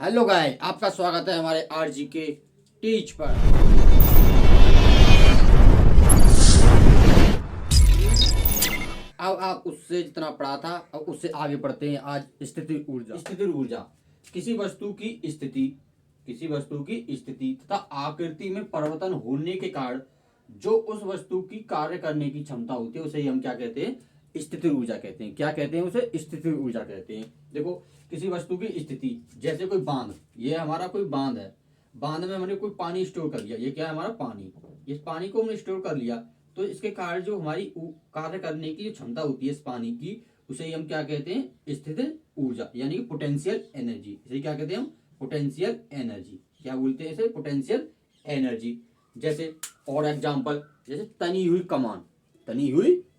Hello guys, आपका स्वागत है हमारे आरजी के टीच पर। अब आप उससे जितना पढ़ा था अब उससे आगे बढ़ते हैं। आज स्थिति ऊर्जा। स्थिति ऊर्जा किसी वस्तु की स्थिति तथा आकृति में परिवर्तन होने के कारण जो उस वस्तु की कार्य करने की क्षमता होती है उसे ही हम क्या कहते हैं? स्थिति ऊर्जा कहते हैं। क्या कहते हैं? उसे स्थिति ऊर्जा कहते हैं। देखो, किसी वस्तु की स्थिति, जैसे कोई बांध, ये हमारा कोई बांध है। बांध में हमने कोई पानी स्टोर कर लिया, ये क्या है? हमारा पानी। इस पानी को हमने स्टोर कर लिया तो इसके कारण जो हमारी कार्य करने की जो क्षमता होती है इस पानी की, उसे ही हम क्या कहते हैं? स्थिति ऊर्जा, यानी कि पोटेंशियल एनर्जी। इसे क्या कहते हैं हम? Potential energy. क्या बोलते हैं इसे? Potential energy. जैसे और एग्जांपल, जैसे तनी हुई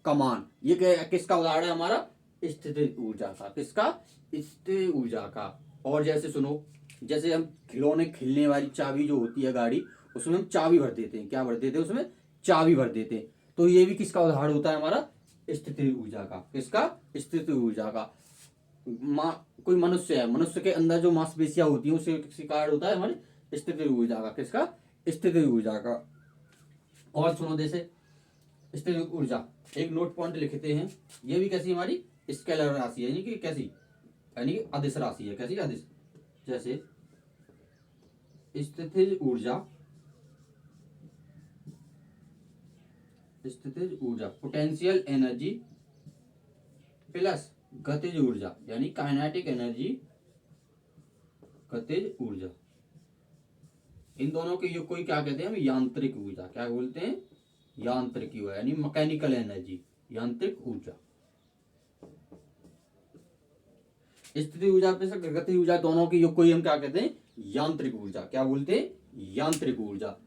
कमान, ये किसका उदाहरण है? हमारा स्थिति ऊर्जा का। किसका? स्थिति ऊर्जा का। और जैसे सुनो, जैसे हम खिलौने, खेलने वाली चाबी जो होती है गाड़ी, उसमें हम चाबी भर देते हैं। क्या भर देते हैं? उसमें चाबी भर देते हैं। तो ये भी किसका उदाहरण होता है? हमारा स्थिति ऊर्जा का। किसका? स्थिति ऊर्जा का। कोई मनुष्य है, मनुष्य के अंदर जो मांसपेशियां होती हैं उसे किसी कारण होता है? हमारी स्थिति ऊर्जा का। किसका? स्थिति ऊर्जा का। और सुनो, जैसे स्थिति ऊर्जा, एक नोट पॉइंट लिखते हैं। ये भी कैसी? हमारी स्केलर राशि है, यानी कि कैसी? यानी कि अदिश राशि है। कैसी? अदिश। जैसे स्थितिज ऊर्जा पोटेंशियल एनर्जी प्लस गतिज ऊर्जा, यानी काइनेटिक एनर्जी, गतिज ऊर्जा। इन दोनों के योग को क्या कहते हैं हम? यांत्रिक ऊर्जा। क्या बोलते हैं? यांत्रिक ऊर्जा, यानी मैकेनिकल एनर्जी, यांत्रिक ऊर्जा। स्थिति ऊर्जा पे से गति ऊर्जा, दोनों के योग को ही हम क्या कहते हैं? यांत्रिक ऊर्जा। क्या बोलते हैं? यांत्रिक ऊर्जा।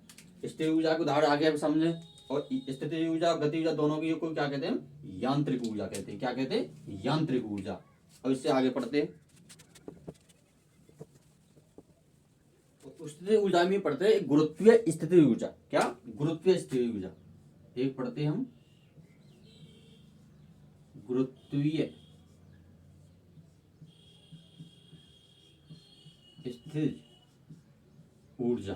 स्थिति ऊर्जा को उदाहरण आगे आप समझे। और स्थिति ऊर्जा, गति ऊर्जा, दोनों के योग को क्या कहते हैं हम? यांत्रिक ऊर्जा कहते हैं। क्या कहते हैं? यांत्रिक ऊर्जा। अब इससे आगे पढ़ते हैं। स्थिति ऊर्जा में पढ़ते हैं गुरुत्वीय स्थिति ऊर्जा। क्या? गुरुत्वीय स्थिति ऊर्जा। एक पढ़ते हैं हम गुरुत्वीय स्थिर ऊर्जा।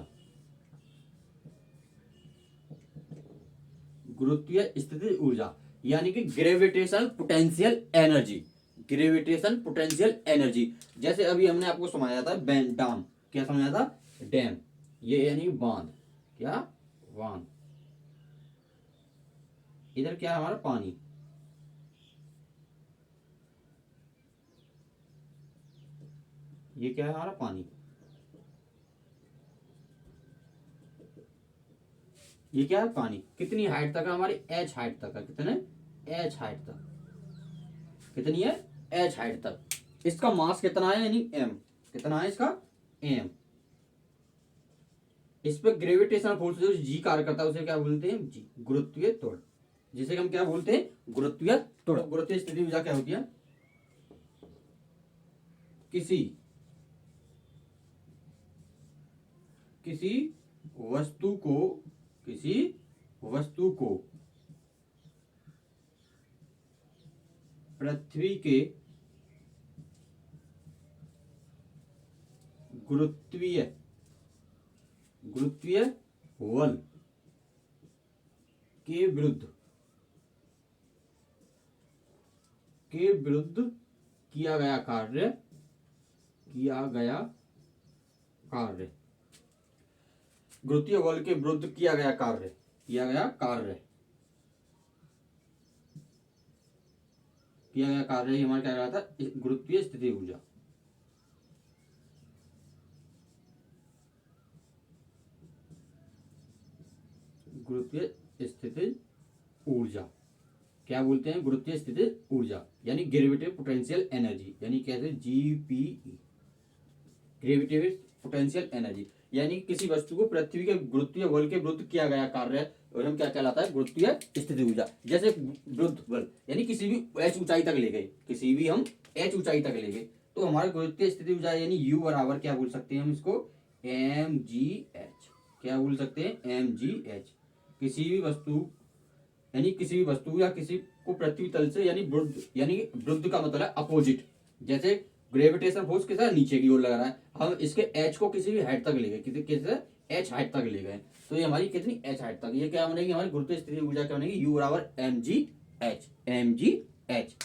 गुरुत्वीय स्थिति ऊर्जा यानी कि gravitation potential energy. Gravitation potential energy. जैसे अभी हमने आपको समझाया था डैम। क्या समझाया था? डैम। ये यानी बांध। क्या? बांध। इधर क्या है? हमारा पानी। ये क्या है? हमारा पानी। ये क्या है? पानी। कितनी हाइट तक है? हमारी एच हाइट तक है। कितने? एच हाइट तक। कितनी है? एच हाइट तक। इसका मास कितना है? यानी एम। कितना है इसका? एम। इस पे ग्रेविटेशनल फोर्स जो जी कार्य करता है उसे क्या बोलते हैं? जी, गुरुत्वीय त्वरण। जिसे हम क्या बोलते हैं? गुरुत्वीय त्वरण। गुरुत्वीय स्थिति ऊर्जा क्या होती है? किसी वस्तु को पृथ्वी के गुरुत्वीय बल के विरुद्ध किया गया कार्य गुरुत्वीय बल के विरुद्ध किया गया कार्य ही हमारा क्या रहा था? गुरुत्वीय स्थिति ऊर्जा। गुरुत्वीय स्थिति ऊर्जा क्या बोलते हैं? गुरुत्वीय स्थिति ऊर्जा यानी ग्रेविटेटिव पोटेंशियल एनर्जी, यानी कैसे? GPE, gravitative potential energy. यानी किसी वस्तु को पृथ्वी के गुरुत्वीय बल के विरुद्ध किया गया कार्य और हम क्या कहलाता है? गुरुत्वीय स्थिति ऊर्जा। जैसे विरुद्ध बल, यानी किसी भी एच ऊंचाई तक ले गए, तो हमारे गुरुत्वीय स्थिति ऊर्जा यानी यू बराबर क्या बोल सकते हैं हम इसको? M G H. क्या बोल सकते हैं? M G H. किसी भी वस्तु या किसी को पृथ्वी तल से, यानी विरुद्ध का मतलब है अपोजिट। जैसे ग्रेविटेशन फोर्स कितना नीचे की ओर लग रहा है, हम इसके एच को किसी भी हाइट तक ले गए, किसी किसी एच हाइट तक ले गए, तो ये हमारी कितनी एच हाइट तक, ये क्या बनेगी हमारी गुरुत्व स्थिति ऊर्जा क्या बनेगी, यू बराबर M G H, M G H.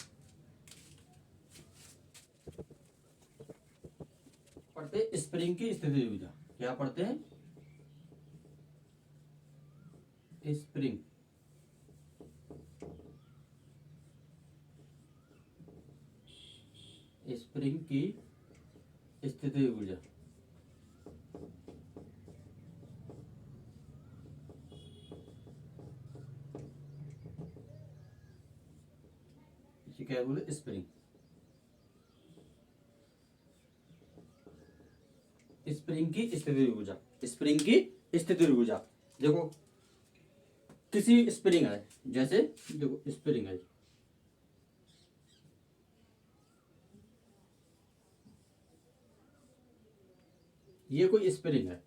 पढ़ते स्प्रिंग की स्थिति ऊर्जा, क्या पढ़ते हैं, स्प्रिंग स्प्रिंग की स्थिति ऊर्जा। इसे क्या बोले, स्प्रिंग। स्प्रिंग की स्थिति ऊर्जा, स्प्रिंग की स्थिति ऊर्जा। देखो किसी स्प्रिंग है, जैसे देखो स्प्रिंग है, ये कोई स्प्रिंग है,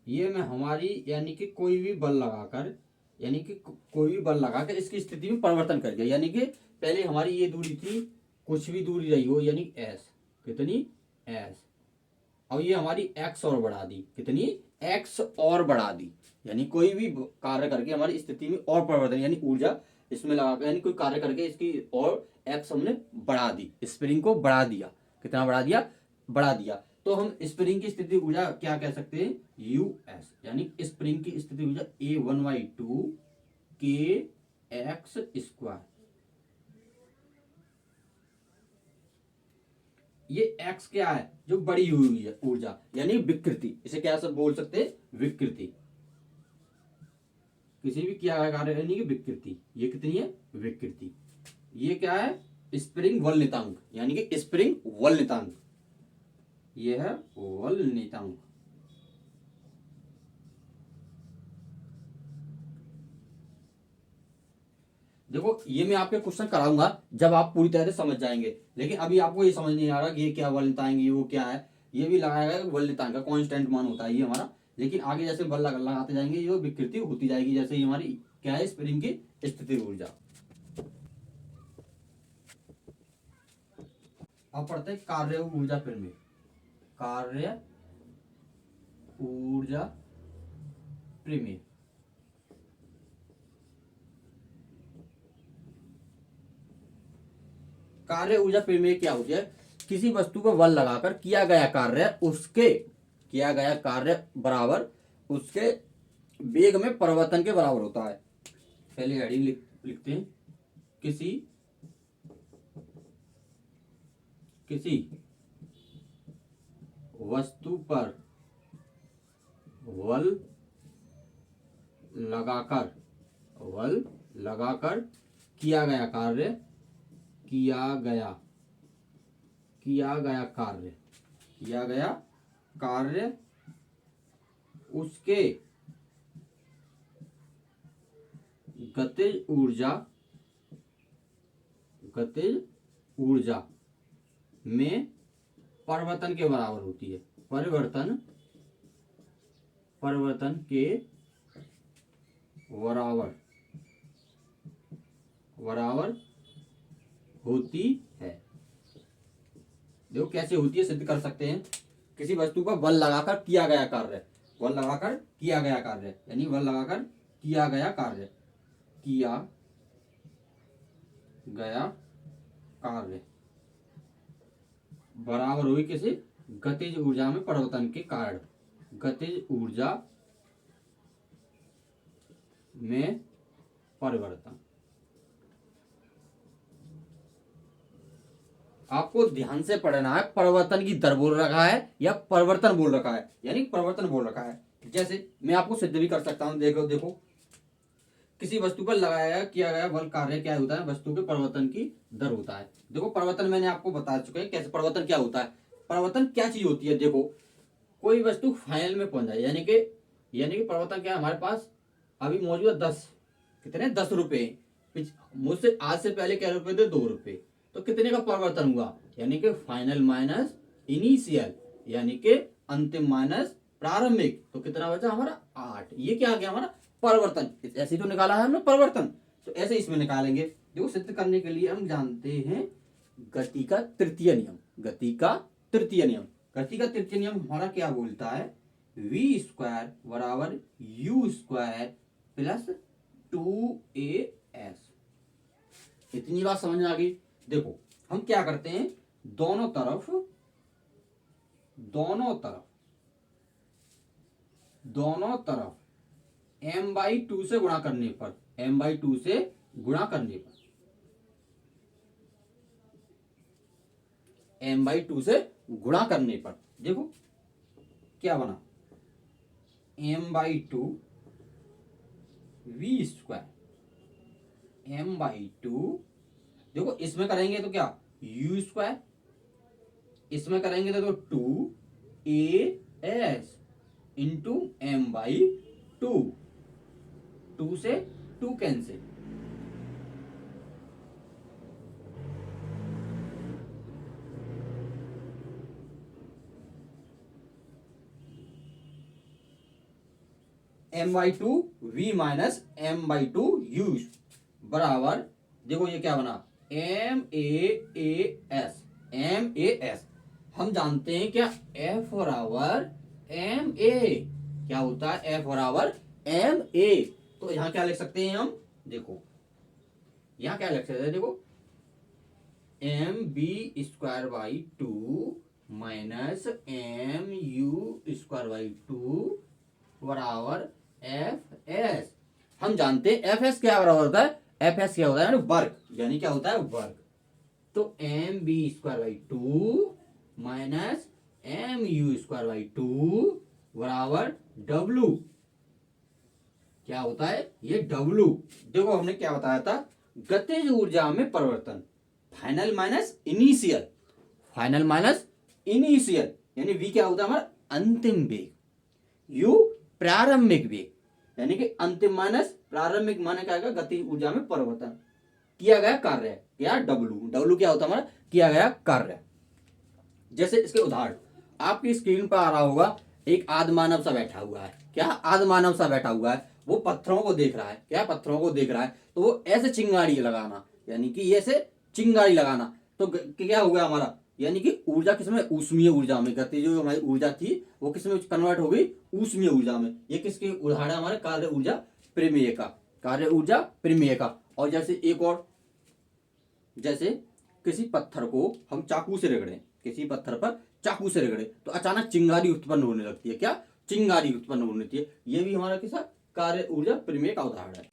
ये मैं हमारी यानी कि कोई भी बल लगाकर, यानी कि कोई भी बल लगाकर इसकी स्थिति में परिवर्तन कर दिया, यानी कि पहले हमारी ये दूरी थी, कुछ भी दूरी रही हो, यानी एस, कितनी एस, और ये हमारी एक्स और बढ़ा दी, कितनी एक्स और बढ़ा दी, यानी कोई भी कार्य करके हमारी स्थिति में और परिवर्तन, यानी ऊर्जा इसमें लगाकर, यानी कोई कार्य करके इसकी और एक्स हमने बढ़ा दी, स्प्रिंग को बढ़ा दिया, कितना बढ़ा दिया, बढ़ा दिया, तो हम स्प्रिंग की स्थिति ऊर्जा क्या कह सकते हैं, यू एस, यानी स्प्रिंग की स्थिति ऊर्जा ए वन बाई टू के एक्स स्क्वायर। ये एक्स क्या है, जो बड़ी हुई है ऊर्जा, यानी विकृति, इसे क्या सब बोल सकते हैं, विकृति, किसी भी किया गया कार्य यानी कि विकृति, ये कितनी है, विकृति। ये क्या है, स्प्रिंग वलनितांक, यानी कि स्प्रिंग वलनितांक, ये है वलनितांक। देखो ये मैं आपके क्वेश्चन कराऊंगा जब आप पूरी तरह से समझ जाएंगे, लेकिन अभी आपको ये समझ नहीं आ रहा कि ये क्या वलनितांक, ये वो क्या है, ये भी लगाया गया वलनितांक का कांस्टेंट मान होता है ये हमारा, लेकिन आगे जैसे बल लगाते जाएंगे ये विकृति होती जाएगी, जैसे ये हमारी क्या है, स्प्रिंग की स्थिति ऊर्जा। अब पढ़ते हैं कार्य ऊर्जा प्रमेय, कार्य ऊर्जा प्रमेय। कार्य ऊर्जा प्रमेय क्या होती है, किसी वस्तु पर बल लगाकर किया गया कार्य, उसके किया गया कार्य बराबर उसके वेग में परिवर्तन के बराबर होता है। पहले हेडिंग लिखते हैं, किसी किसी वस्तु पर बल लगाकर किया गया कार्य, किया गया कार्य उसके गतिज ऊर्जा में परिवर्तन के बराबर होती है, परिवर्तन के बराबर होती है। देखो कैसे होती है, सिद्ध कर सकते हैं, किसी वस्तु पर बल लगाकर किया गया कार्य, बल लगाकर किया गया कार्य, यानी बल लगाकर किया गया कार्य, किया गया कार्य बराबर हुई किसी गतिज ऊर्जा में परिवर्तन के कारण, गतिज ऊर्जा में परिवर्तन। आपको ध्यान से पढ़ना है, परिवर्तन की दर बोल रखा है या परिवर्तन बोल रखा है, यानी परिवर्तन बोल रखा है। जैसे मैं आपको सिद्ध भी कर सकता हूं, देखो किसी वस्तु पर लगाया किया गया बल कार्य क्या होता है, वस्तु के परिवर्तन की दर होता है। देखो परिवर्तन मैंने आपको बता चुका है कैसे परिवर्तन क्या होता है, परिवर्तन क्या चीज होती है। देखो कोई वस्तु फाइनल में पहुंच जाए, यानी कि परिवर्तन क्या है, हमारे पास अभी मौजूद है 10, कितने 10 रुपए, मुझसे आज से पहले क्या रुपए थे, 2 रुपए, तो कितने का परिवर्तन हुआ, यानी कि फाइनल माइनस इनिशियल, यानी कि अंतिम माइनस प्रारंभिक, तो कितना बचा हमारा 8। ये क्या आ गया हमारा परिवर्तन, ऐसे तो निकाला है हमने परिवर्तन, तो ऐसे इसमें निकालेंगे। देखो सिद्ध करने के लिए हम जानते हैं गति का तृतीय नियम। गति का तृतीय नियम, गति का तृतीय नियम हमारा क्या बोलता है, v स्क्वायर बराबर u स्क्वायर प्लस 2as। इतनी बात समझ में आ गई। देखो हम क्या करते हैं, दोनों तरफ m/2 से गुणा करने पर, m/2 से गुणा करने पर, m/2 से गुणा करने पर देखो क्या बना, m/2 v स्क्वायर, m/2 देखो इसमें करेंगे तो क्या u स्क्वायर, इसमें करेंगे तो 2as इंटू m/2, 2 से 2 cancel, m/2 v minus m/2 u बराबर, देखो ये क्या बना MAS। हम जानते हैं क्या F बराबर MA, क्या होता है F बराबर MA। तो यहां क्या लिख सकते हैं हम, देखो यहां क्या लिख सकते हैं, देखो MB square by 2 minus MU square by 2 बराबर FS। हम जानते हैं FS क्या बराबर होता है, FS क्या होता है वर्ग, यानी क्या होता है वर्ग। तो MB square by 2 minus MU square by 2 बराबर W, क्या होता है ये W। देखो हमने क्या बताया था, गतिज ऊर्जा में परिवर्तन, final minus initial, final minus initial, यानी V क्या होता है हमारा अंतिम वेग, U प्रारंभिक वेग, यानी कि अंतिम माइनस प्रारंभिक माने क्या आएगा, गति ऊर्जा में परिवर्तन, किया गया कार्य, क्या W क्या होता है हमारा किया गया कार्य। जैसे इसके उदाहरण आपकी स्क्रीन पर आ रहा होगा, एक आदमानव सा बैठा हुआ है, क्या आदमानव सा बैठा हुआ है, वो पत्थरों को देख रहा है, क्या पत्थरों को देख रहा है, तो वो ऐसे चिंगारी लगाना, यानी कि ऐसे चिंगारी लगाना, तो क्या हुआ हमारा, यानी कि ऊर्जा किसमें, ऊष्मीय ऊर्जा में, गति जो हमारी ऊर्जा थी वो किसमें कन्वर्ट हो गई, ऊष्मीय ऊर्जा में। ये किसके उदाहरण हमारे कार्य ऊर्जा प्रमेय का, कार्य ऊर्जा प्रमेय का। और जैसे एक और, जैसे किसी पत्थर को हम चाकू से रगड़े, किसी पत्थर पर चाकू से रगड़े तो अचानक चिंगारी उत्पन्न होने लगती है, क्या चिंगारी उत्पन्न होने लगती है, ये भी हमारा किसा कार्य ऊर्जा प्रमेय का उदाहरण है।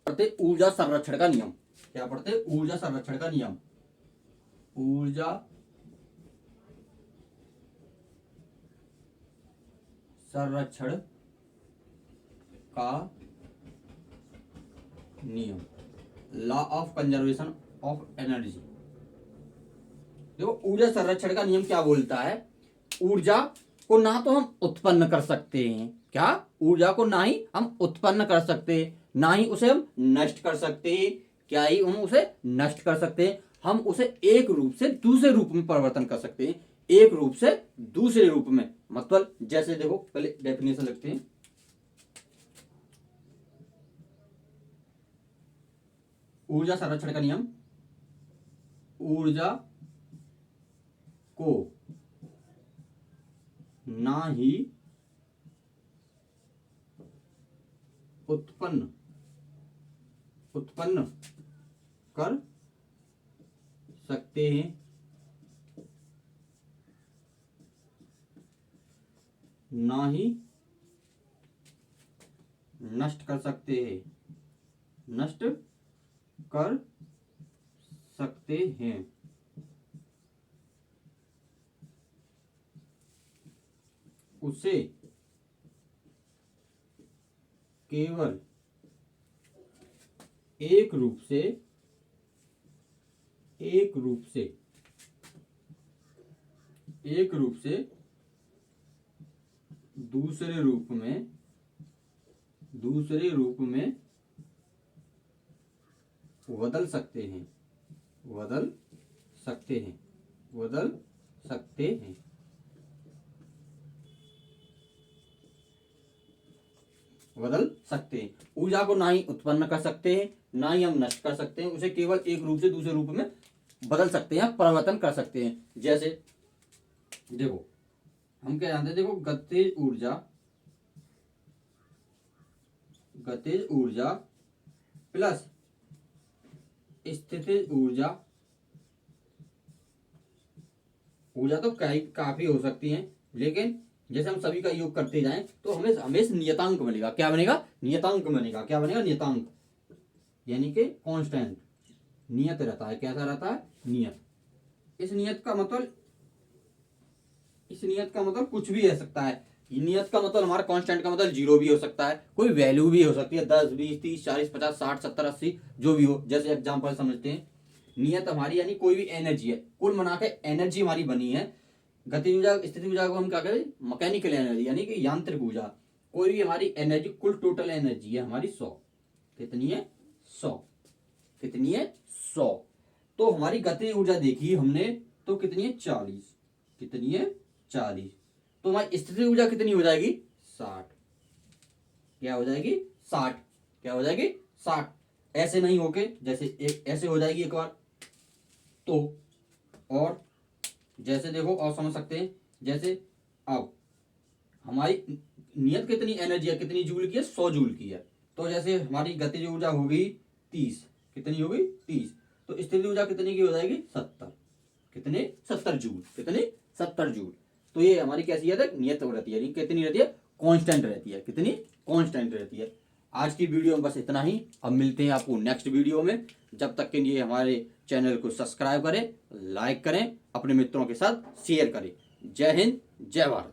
पढ़ते ऊर्जा संरक्षण का नियम, क्या पढ़ते ऊर्जा संरक्षण का नियम, ऊर्जा संरक्षण का नियम, law of conservation of energy. देखो ऊर्जा संरक्षण का नियम क्या बोलता है, ऊर्जा को ना तो हम उत्पन्न कर सकते हैं, क्या ऊर्जा को ना ही हम उत्पन्न कर सकते हैं, ना ही उसे हम नष्ट कर सकते हैं, क्या ही हम उसे नष्ट कर सकते हैं, हम उसे एक रूप से दूसरे रूप में परिवर्तन कर सकते हैं, एक रूप से दूसरे रूप में। मतलब जैसे देखो पहले डेफिनेशन लिखते हैं, ऊर्जा संरक्षण का नियम, ऊर्जा को ना ही उत्पन्न कर सकते हैं, ना ही नष्ट कर सकते हैं, नष्ट कर सकते हैं। उसे केवल एक रूप से दूसरे रूप में बदल सकते हैं, बदल सकते हैं। बदल सकते हैं। ऊर्जा को ना ही उत्पन्न कर सकते हैं, ना ही हम नष्ट कर सकते हैं, उसे केवल एक रूप से दूसरे रूप में बदल सकते हैं, परिवर्तन कर सकते हैं। जैसे देखो हम क्या जानते हैं, देखो गतिज ऊर्जा प्लस स्थितिज ऊर्जा, ऊर्जा तो काफी हो सकती है, लेकिन जैसे हम सभी का योग करते जाएं तो हमें हमेशा नियतांक बनेगा। क्या बनेगा? नियतांक बनेगा। क्या बनेगा? नियतांक, यानी कि कांस्टेंट, नियत रहता है। कैसा रहता है? नियत। इस नियत का मतलब कुछ भी रह सकता है। नियत का मतलब हमारा कांस्टेंट का मतलब 0 भी हो सकता है, कोई वैल्यू भी हो सकती है, 10 20 30 40 50 60 70 80 जो भी हो। जैसे एग्जांपल समझते हैं, नियत हमारी यानी कोई भी एनर्जी है, कुल मिला के एनर्जी हमारी बनी है। गति ऊर्जा स्थिति ऊर्जा को हम क्या करें? मैकेनिकल एनर्जी यानी कि यांत्रिक ऊर्जा। कोई भी हमारी एनर्जी, कुल टोटल एनर्जी है हमारी 100। कितनी है? 100। कितनी है? 100। तो हमारी गति ऊर्जा देखी हमने तो कितनी है? 40। कितनी है? 40। तो हमारी स्थिति ऊर्जा कितनी हो जाएगी? 60। क्या हो जाएगी? 60। क्या हो जाएगी? 60। ऐसे नहीं होके जैसे एक ऐसे हो जाएगी एक बार तो, और जैसे देखो और समझ सकते हैं, जैसे अब हमारी नियत कितनी एनर्जी है, कितनी जूल की है? 100 जूल की है। तो जैसे हमारी गतिज ऊर्जा होगी 30। कितनी होगी? 30। तो स्थिति ऊर्जा कितनी की हो जाएगी? 70। कितने? 70 जूल। कितने? 70 जूल। तो ये हमारी कैसी है? नियत रहती है, कितनी रहती है? कांस्टेंट रहती है। कितनी? कांस्टेंट रहती है। आज की वीडियो में बस इतना ही। अब मिलते हैं आपको नेक्स्ट वीडियो में। जब तक के लिए हमारे चैनल को सब्सक्राइब करें, लाइक करें, अपने मित्रों के साथ शेयर करें। जय हिंद, जय भारत।